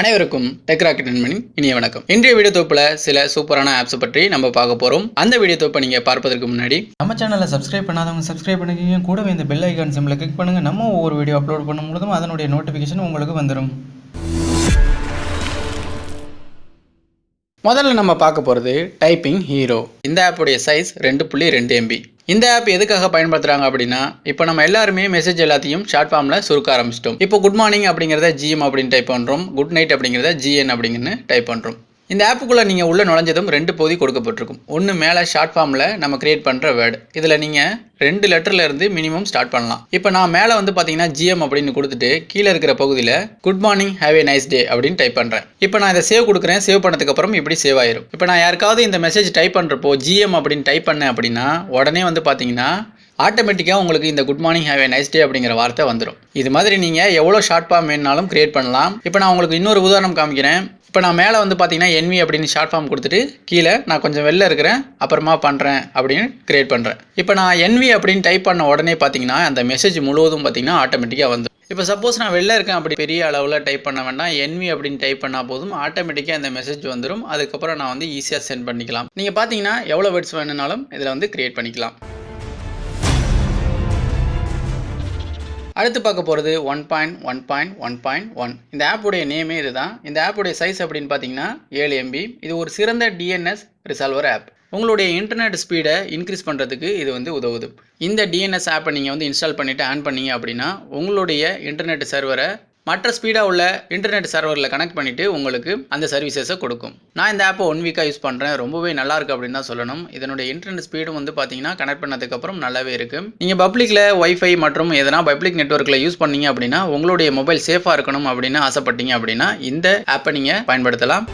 அனைவருக்கும் tech rocket நண்பனின் இனிய வணக்கம். இன்றைய வீடியோ தொகுப்புல சில சூப்பரான ஆப்ஸ் பற்றி நம்ம பார்க்க போறோம். அந்த வீடியோ தொகுப்பை நீங்க பார்ப்பதற்கு முன்னாடி நம்ம சேனலை சப்ஸ்கிரைப் பண்ணாதவங்க சப்ஸ்கிரைப் பண்ணிக்கோங்க. கூடவே இந்த பெல் ஐகான் சிம்பிளை கிளிக் பண்ணுங்க. நம்ம ஒவ்வொரு வீடியோ அப்லோட் பண்ணும்போதும் அதனுடைய நோட்டிஃபிகேஷன் உங்களுக்கு வந்துடும். முதல்ல நம்ம பார்க்க போறது டைப்பிங் ஹீரோ. இந்த ஆப்புடைய சைஸ் 2.2 MB. இந்த ஆப் எதுக்காக பயன்படுத்துறாங்க அப்படின்னா, இப்போ நம்ம எல்லாருமே மெசேஜ் எல்லாத்தையும் ஷார்ட் ஃபார்ம்ல சுருக்க ஆரம்பிச்சிட்டோம். இப்போ குட் மார்னிங் அப்படிங்கிறத GM அப்படின்னு டைப் பண்றோம், குட் நைட் அப்படிங்கிறத GN அப்படின்னு டைப் பண்றோம். இந்த ஆப்புக்குள்ள நீங்க உள்ள நுழைஞ்சதும் 2 பகுதி கொடுக்கப்பட்டிருக்கும். ஒன்று மேலே ஷார்ட் ஃபார்ம்ல நம்ம கிரியேட் பண்ற வேர்டு. இதுல நீங்க 2 லெட்டர்ல இருந்து மினிமம் ஸ்டார்ட் பண்ணலாம். இப்போ நான் மேலே வந்து பாத்தீங்கன்னா GM அப்படின்னு கொடுத்துட்டு கீழே இருக்கிற பகுதியில் good morning have a nice day அப்படின்னு டைப் பண்றேன். இப்போ நான் இதை சேவ் கொடுக்குறேன். சேவ் பண்ணதுக்கு அப்புறம் இப்படி சேவ் ஆயிரும். இப்போ நான் யாருக்காவது இந்த மெசேஜ் டைப் பண்றப்போ GM அப்படின்னு டைப் பண்ணேன் அப்படின்னா உடனே வந்து பாத்தீங்கன்னா ஆட்டோமேட்டிக்காக உங்களுக்கு இந்த good morning have a nice day அப்படிங்கிற வார்த்தை வந்துடும். இது மாதிரி நீங்கள் எவ்வளோ ஷார்ட் ஃபார்ம் வேணுனாலும் கிரியேட் பண்ணலாம். இப்போ நான் உங்களுக்கு இன்னொரு உதாரணம் காமிக்கிறேன். இப்போ நான் மேலே வந்து பார்த்தீங்கன்னா NV அப்படின்னு ஷார்ட் ஃபார்ம் கொடுத்துட்டு கீழே நான் கொஞ்சம் வெளில இருக்கிறேன் அப்புறமா பண்ணுறேன் அப்படின்னு கிரியேட் பண்ணுறேன். இப்போ நான் NV அப்படின்னு டைப் பண்ண உடனே பார்த்தீங்கன்னா அந்த மெசேஜ் முழுவதும் பார்த்தீங்கன்னா ஆட்டோமேட்டிக்காக வந்துடும். இப்போ சப்போஸ் நான் வெளில இருக்கேன் அப்படி பெரிய அளவில் டைப் பண்ண வேண்டாம், NV அப்படின்னு டைப் பண்ணால் போதும், ஆட்டோமேட்டிக்காக அந்த மெசேஜ் வந்துடும். அதுக்கப்புறம் நான் வந்து ஈஸியாக சென்ட் பண்ணிக்கலாம். நீங்கள் பார்த்தீங்கன்னா எவ்வளோ வேர்ட்ஸ் வேணுனாலும் இதில் வந்து கிரியேட் பண்ணிக்கலாம். அடுத்து பார்க்க போகிறது 1.1.1.1. இந்த ஆப்புடைய நேமே இதுதான். இந்த ஆப்புடைய சைஸ் அப்படின்னு பார்த்தீங்கன்னா 7 MB. இது ஒரு சிறந்த DNS ரிசால்வர் ஆப். உங்களுடைய இன்டர்நெட் ஸ்பீடை இன்க்ரீஸ் பண்ணுறதுக்கு இது வந்து உதவுது. இந்த DNS ஆப்பை நீங்கள் வந்து இன்ஸ்டால் பண்ணிவிட்டு ஆன் பண்ணீங்க அப்படின்னா உங்களுடைய இன்டர்நெட் சர்வரை மற்ற ஸ்பீடாக உள்ள இன்டர்நெட் சர்வரில் கனெக்ட் பண்ணிவிட்டு உங்களுக்கு அந்த சர்வீசஸை கொடுக்கும். நான் இந்த ஆப்பை 1 வீக்காக யூஸ் பண்ணுறேன். ரொம்பவே நல்லா இருக்குது அப்படின்னு தான் சொல்லணும். இதனுடைய இன்டர்நெட் ஸ்பீடும் வந்து பார்த்தீங்கன்னா கனெக்ட் பண்ணதுக்கப்புறம் நல்லாவே இருக்குது. நீங்கள் பப்ளிக்கில் வைஃபை மற்றும் எதனா பப்ளிக் நெட்வொர்க்கில் யூஸ் பண்ணீங்க அப்படின்னா உங்களுடைய மொபைல் சேஃபாக இருக்கணும் அப்படின்னு ஆசைப்பட்டீங்க அப்படின்னா இந்த ஆப்பை நீங்கள் பயன்படுத்தலாம்.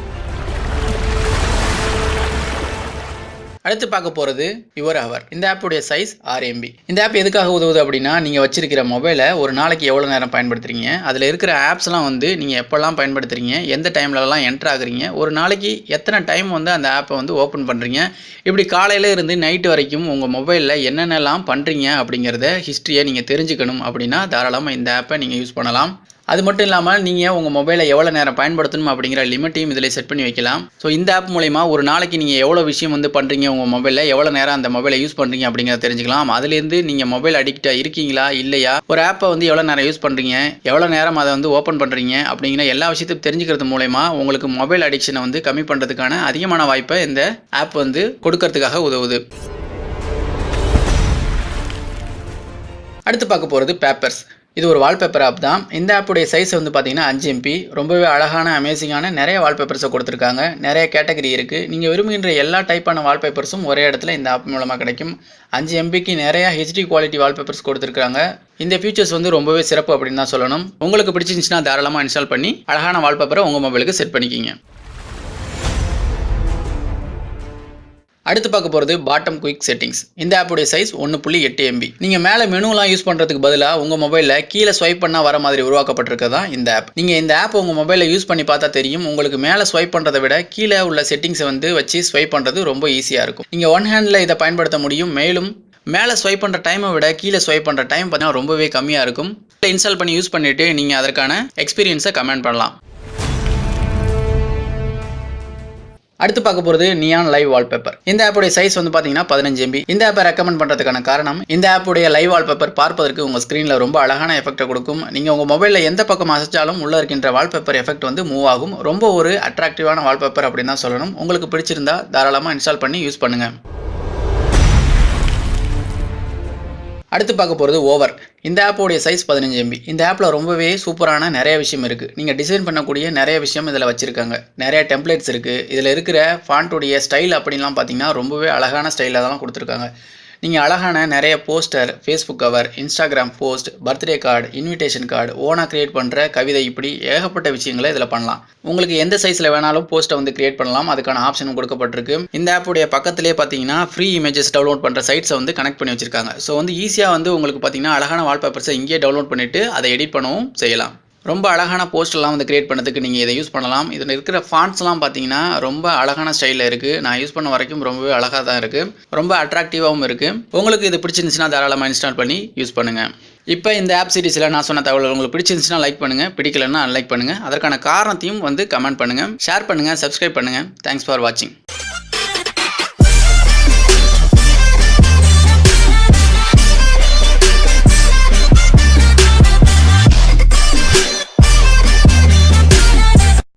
அடுத்து பார்க்க போகிறது யுவர் ஹவர். இந்த ஆப்புடைய சைஸ் 6 MB. இந்த ஆப் எதுக்காக உதவுது அப்படின்னா, நீங்கள் வச்சிருக்கிற மொபைலை ஒரு நாளைக்கு எவ்வளோ நேரம் பயன்படுத்துறீங்க, அதில் இருக்கிற ஆப்ஸ்லாம் வந்து நீங்கள் எப்போல்லாம் பயன்படுத்துறீங்க, எந்த டைம்லலாம் என்ட்ரு ஆகுறீங்க, ஒரு நாளைக்கு எத்தனை டைம் வந்து அந்த ஆப்பை வந்து ஓப்பன் பண்ணுறீங்க, இப்படி காலையில் இருந்து நைட்டு வரைக்கும் உங்கள் மொபைலில் என்னென்னலாம் பண்ணுறீங்க அப்படிங்கிறத ஹிஸ்ட்ரியை நீங்கள் தெரிஞ்சுக்கணும் அப்படின்னா தாராளமாக இந்த ஆப்பை நீங்கள் யூஸ் பண்ணலாம். அது மட்டும் இல்லாமல் நீங்கள் உங்கள் மொபைலை எவ்வளோ நேரம் பயன்படுத்தணும் அப்படிங்கிற லிமிட்டையும் இதில் செட் பண்ணி வைக்கலாம். ஸோ இந்த ஆப் மூலமா ஒரு நாளைக்கு நீங்கள் எவ்வளோ விஷயம் வந்து பண்ணுறீங்க, உங்கள் மொபைலில் எவ்வளோ நேரம் அந்த மொபைலை யூஸ் பண்ணுறீங்க அப்படிங்கிறத தெரிஞ்சுக்கலாம். அதுலேருந்து நீங்கள் மொபைல் அடிக்டாக இருக்கீங்களா இல்லையா, ஒரு ஆப்பை வந்து எவ்வளோ நேரம் யூஸ் பண்ணுறீங்க, எவ்வளோ நேரம் அதை வந்து ஓப்பன் பண்ணுறீங்க அப்படிங்கிற எல்லா விஷயத்தையும் தெரிஞ்சுக்கிறது மூலமா உங்களுக்கு மொபைல் அடிக்ஷனை வந்து கம்மி பண்ணுறதுக்கான அதிகமான வாய்ப்பை இந்த ஆப் வந்து கொடுக்கறதுக்காக உதவுது. அடுத்து பார்க்க போகிறது பேப்பர்ஸ். இது ஒரு வால்பேப்பர் ஆப் தான். இந்த ஆப்புடைய சைஸ் வந்து பார்த்தீங்கன்னா 5 MB. ரொம்பவே அழகான அமேசிங்கான நிறைய வால்பேப்பர்ஸை கொடுத்துருக்காங்க. நிறைய கேட்டகரி இருக்குது. நீங்கள் விரும்புகின்ற எல்லா டைப்பான வால்பேப்பர்ஸும் ஒரே இடத்துல இந்த ஆப் மூலமாக கிடைக்கும். 5 MBக்கு நிறைய HD குவாலிட்டி வால்பேப்பர்ஸ் கொடுத்துருக்காங்க. இந்த ஃபீச்சர்ஸ் வந்து ரொம்பவே சிறப்பு அப்படின்னு தான் சொல்லணும். உங்களுக்கு பிடிச்சிருந்துச்சுன்னா தாராளமாக இன்ஸ்டால் பண்ணி அழகான வால்பேப்பரை உங்கள் மொபைலுக்கு செட் பண்ணிக்கிங்க. அடுத்து பார்க்க போகிறது பாட்டம் குயிக் செட்டிங்ஸ். இந்த ஆப்புடைய சைஸ் 1.8 MB. நீங்கள் மேலே மெனுலாம் யூஸ் பண்ணுறதுக்கு பதிலாக உங்கள் மொபைலில் கீழே ஸ்வைப் பண்ணால் வர மாதிரி உருவாக்கப்பட்டிருக்கதா இந்த ஆப். நீங்கள் இந்த ஆப் உங்கள் மொபைலில் யூஸ் பண்ணி பார்த்தா தெரியும், உங்களுக்கு மேலே ஸ்வைப் பண்ணுறதை விட கீழே உள்ள செட்டிங்ஸை வந்து வச்சு ஸ்வைப் பண்ணுறது ரொம்ப ஈஸியாக இருக்கும். நீங்கள் ஒன் ஹேண்டில் இதை பயன்படுத்த முடியும். மேலும் மேலே ஸ்வைப் பண்ணுற டைமை விட கீழே ஸ்வைப் பண்ணுற டைம் பார்த்தீங்கன்னா ரொம்பவே கம்மியாக இருக்கும். இன்ஸ்டால் பண்ணி யூஸ் பண்ணிவிட்டு நீங்கள் அதற்கான எக்ஸ்பீரியன்ஸை கமெண்ட் பண்ணலாம். அடுத்து பார்க்க போகிறது நியான் லைவ் வால்பேப்பர். இந்த ஆப்புடைய சைஸ் வந்து பார்த்தீங்கன்னா 15 MB. இந்த ஆப்பை ரெக்கமெண்ட் பண்ணுறதுக்கான காரணம், இந்த ஆப்புடைய லைவ் வால்பேப்பர் பார்ப்பதற்கு உங்கள் ஸ்க்ரீனில் ரொம்ப அழகான எஃபெக்ட்டை கொடுக்கும். நீங்கள் உங்கள் மொபைலில் எந்த பக்கம் அசைச்சாலும் உள்ளே இருக்கின்ற வால்பேப்பர் எஃபெக்ட் வந்து மூவ் ஆகும். ரொம்ப ஒரு அட்ராக்டிவான வால்பேப்பர் அப்படின்னு தான் சொல்லணும். உங்களுக்கு பிடிச்சிருந்தா தாராளமாக இன்ஸ்டால் பண்ணி யூஸ் பண்ணுங்கள். அடுத்து பார்க்க போகிறது ஓவர். இந்த ஆப்போடைய சைஸ் 15 MB. இந்த ஆப்பில் ரொம்பவே சூப்பரான நிறைய விஷயம் இருக்குது. நீங்கள் டிசைன் பண்ணக்கூடிய நிறைய விஷயம் இதில் வச்சுருக்காங்க. நிறைய டெம்ப்ளேட்ஸ் இருக்குது. இதில் இருக்கிற ஃபாண்ட்டுடைய ஸ்டைல் அப்படின்லாம் பார்த்தீங்கன்னா ரொம்பவே அழகான ஸ்டைலில் தான் கொடுத்துருக்காங்க. நீங்கள் அழகான நிறைய poster, Facebook cover, Instagram post, birthday card, invitation card, ஓனாக கிரியேட் பண்ணுற கவிதை, இப்படி ஏகப்பட்ட விஷயங்களை இதில் பண்ணலாம். உங்களுக்கு எந்த சைஸில் வேணாலும் போஸ்ட்டை வந்து கிரியேட் பண்ணலாம். அதுக்கான ஆப்ஷனும் கொடுக்கப்பட்டிருக்கு. இந்த ஆப்புடைய பக்கத்திலே பார்த்தீங்கன்னா ஃப்ரீ இமேஜஸ் டவுன்லோட் பண்ணுற சைட்ஸை வந்து கனெக்ட் பண்ணி வச்சிருக்காங்க. ஸோ வந்து ஈஸியாக வந்து உங்களுக்கு பார்த்தீங்கன்னா அழகான வால்பேப்பர்ஸை இங்கேயே டவுன்லோட் பண்ணிவிட்டு அதை எடிட் பண்ணவும் செய்யலாம். ரொம்ப அழகான போஸ்டர்லாம் வந்து கிரியேட் பண்ணுறதுக்கு நீங்கள் இதை யூஸ் பண்ணலாம். இதில் இருக்கிற ஃபாண்ட்ஸ்லாம் பார்த்தீங்கன்னா ரொம்ப அழகான ஸ்டைலில் இருக்குது. நான் யூஸ் பண்ண வரைக்கும் ரொம்பவே அழகாக தான் இருக்குது. ரொம்ப அட்ராக்டிவாகவும் இருக்குது. உங்களுக்கு இது பிடிச்சிருந்துச்சுன்னா தாராளமாக இன்ஸ்டால் பண்ணி யூஸ் பண்ணுங்கள். இப்போ இந்த ஆப் சீரிஸில் நான் சொன்ன தகவல் உங்களுக்கு பிடிச்சிருந்துச்சுன்னா லைக் பண்ணுங்கள், பிடிக்கலன்னா அன்லைக் பண்ணுங்கள். அதற்கான காரணத்தையும் வந்து கமெண்ட் பண்ணுங்கள், ஷேர் பண்ணுங்கள், சப்ஸ்கிரைப் பண்ணுங்கள். தேங்க்ஸ் ஃபார் வாட்சிங்.